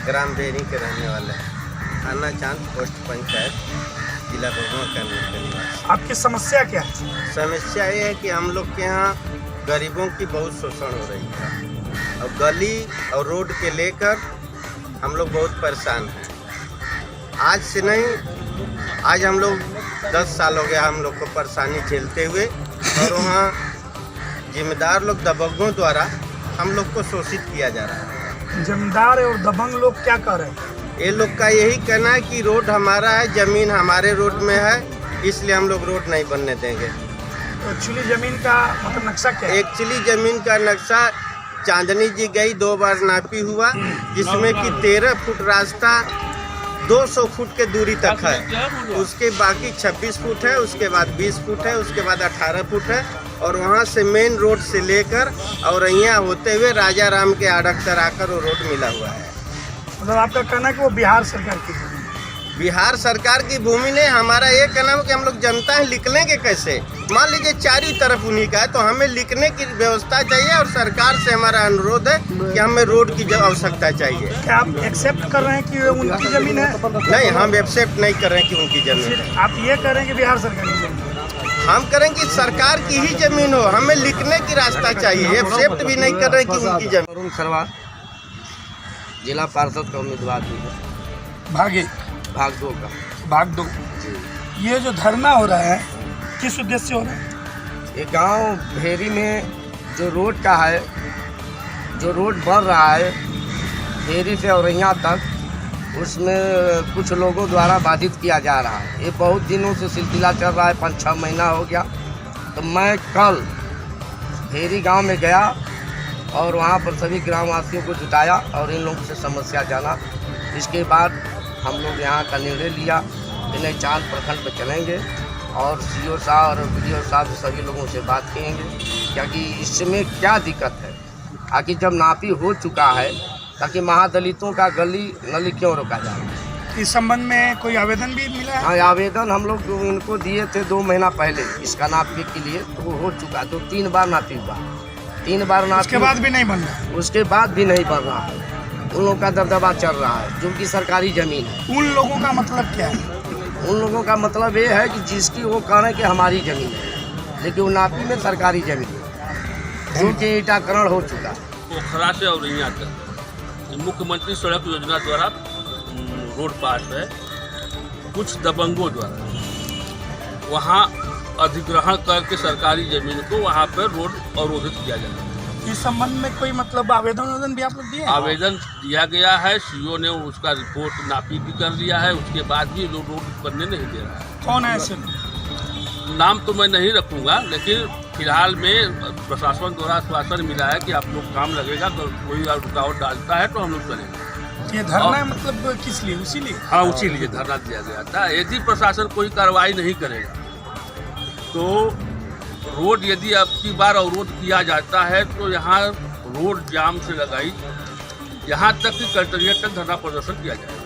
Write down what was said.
ग्राम berry के रहने वाले हैं। थाना चांद, पोस्ट पंचायत, जिला बगुआ का निवासी। आपकी समस्या क्या है? समस्या ये है कि हम लोग के यहाँ गरीबों की बहुत शोषण हो रही है और गली और रोड के लेकर हम लोग बहुत परेशान हैं। आज से नहीं, आज हम लोग 10 साल हो गया हम लोग को परेशानी झेलते हुए, और वहाँ जिम्मेदार लोग दबंगों द्वारा हम लोग को शोषित किया जा रहा है। जमींदार और दबंग लोग क्या कर रहे हैं? ये लोग का यही कहना है कि रोड हमारा है, जमीन हमारे रोड में है, इसलिए हम लोग रोड नहीं बनने देंगे। तो एक्चुअली जमीन का मतलब नक्शा क्या है? एक्चुअली जमीन का नक्शा चांदनी जी गई 2 बार नापी हुआ, जिसमें कि 13 फुट रास्ता 200 फुट के दूरी तक है, उसके बाकी 26 फुट है, उसके बाद 20 फुट है, उसके बाद 18 फुट है, और वहाँ से मेन रोड से लेकर और यहाँ होते हुए राजा राम के आड़क तर आकर वो रोड मिला हुआ है। मतलब आपका कहना है कि वो बिहार सरकार की भूमि? बिहार सरकार की भूमि नहीं, हमारा ये कहना है कि हम लोग जनता है, लिख लेंगे कैसे? मान लीजिए चारों तरफ उन्हीं का है, तो हमें लिखने की व्यवस्था चाहिए, और सरकार से हमारा अनुरोध है कि हमें रोड की आवश्यकता चाहिए। क्या आप एक्सेप्ट कर रहे हैं कि वो उनकी जमीन है? नहीं, हम एक्सेप्ट नहीं कर रहे हैं कि उनकी जमीन है। आप ये कह रहे हैं कि बिहार सरकार की जमीन? हम करें कि सरकार की ही जमीन हो, हमें लिखने की रास्ता चाहिए, एक्सेप्ट भी नहीं कर रहे कि उनकी जमीन। अरुण खरवार, जिला पार्षद का उम्मीदवार भी है, भाग 2 का। भाग 2। ये जो धरना हो रहा है किस उद्देश्य से हो रहा है? ये गांव भेरी में जो रोड का है, जो रोड बन रहा है भेरी से औरैया तक, उसमें कुछ लोगों द्वारा बाधित किया जा रहा है। ये बहुत दिनों से सिलसिला चल रहा है, 5-6 महीना हो गया। तो मैं कल भेरी गांव में गया और वहाँ पर सभी ग्रामवासियों को जुटाया और इन लोगों से समस्या जाना। इसके बाद हम लोग यहाँ का निर्णय लिया कि नहीं, चांद प्रखंड पर चलेंगे और सीओ साहब और वीडियो साहब सभी लोगों से बात करेंगे, क्योंकि इसमें क्या दिक्कत है। आखिर जब नापी हो चुका है, ताकि महादलितों का गली नली क्यों रोका जाए? इस संबंध में कोई आवेदन भी मिला है? हाँ, आवेदन हम लोग उनको दिए थे 2 महीना पहले इसका नापी के लिए, तो वो हो चुका। तो 3 बार नापी हुआ, 3 बार नापी, उसके बाद भी नहीं बन रहा? उसके बाद भी नहीं बन रहा है। उन लोगों का दबदबा चल रहा है, जो कि सरकारी ज़मीन है। उन लोगों का मतलब क्या है? उन लोगों का मतलब ये है कि जिसकी वो कह रहे हैं कि हमारी ज़मीन है, लेकिन वो नापी में सरकारी ज़मीन है, जो कि ईटाकरण हो चुका है। पोखरा से औरैया तक मुख्यमंत्री सड़क योजना द्वारा रोड पास है। कुछ दबंगों द्वारा वहाँ अधिग्रहण करके सरकारी जमीन को वहाँ पर रोड अवरोधित किया जाता है। इस संबंध में कोई मतलब आवेदन भी आप लोग दिए? आवेदन दिया गया है, सीओ ने उसका रिपोर्ट नापी भी कर लिया है, उसके बाद भी लोग रोड बनने नहीं दे रहा है। कौन है ऐसे? नाम तो मैं नहीं रखूँगा, लेकिन फिलहाल में प्रशासन द्वारा आश्वासन मिला है कि आप लोग काम लगेगा, तो कोई रुकावट डालता है तो हम लोग चलेंगे। ये धरना मतलब किस लिए? उसी लिए? हाँ, उसी लिए धरना दिया गया था। यदि प्रशासन कोई कार्रवाई नहीं करेगा तो रोड यदि अब की बार अवरोध किया जाता है तो यहाँ रोड जाम से लगाई, यहाँ तक कि कलेक्ट्रेट तक धरना प्रदर्शन किया जाएगा।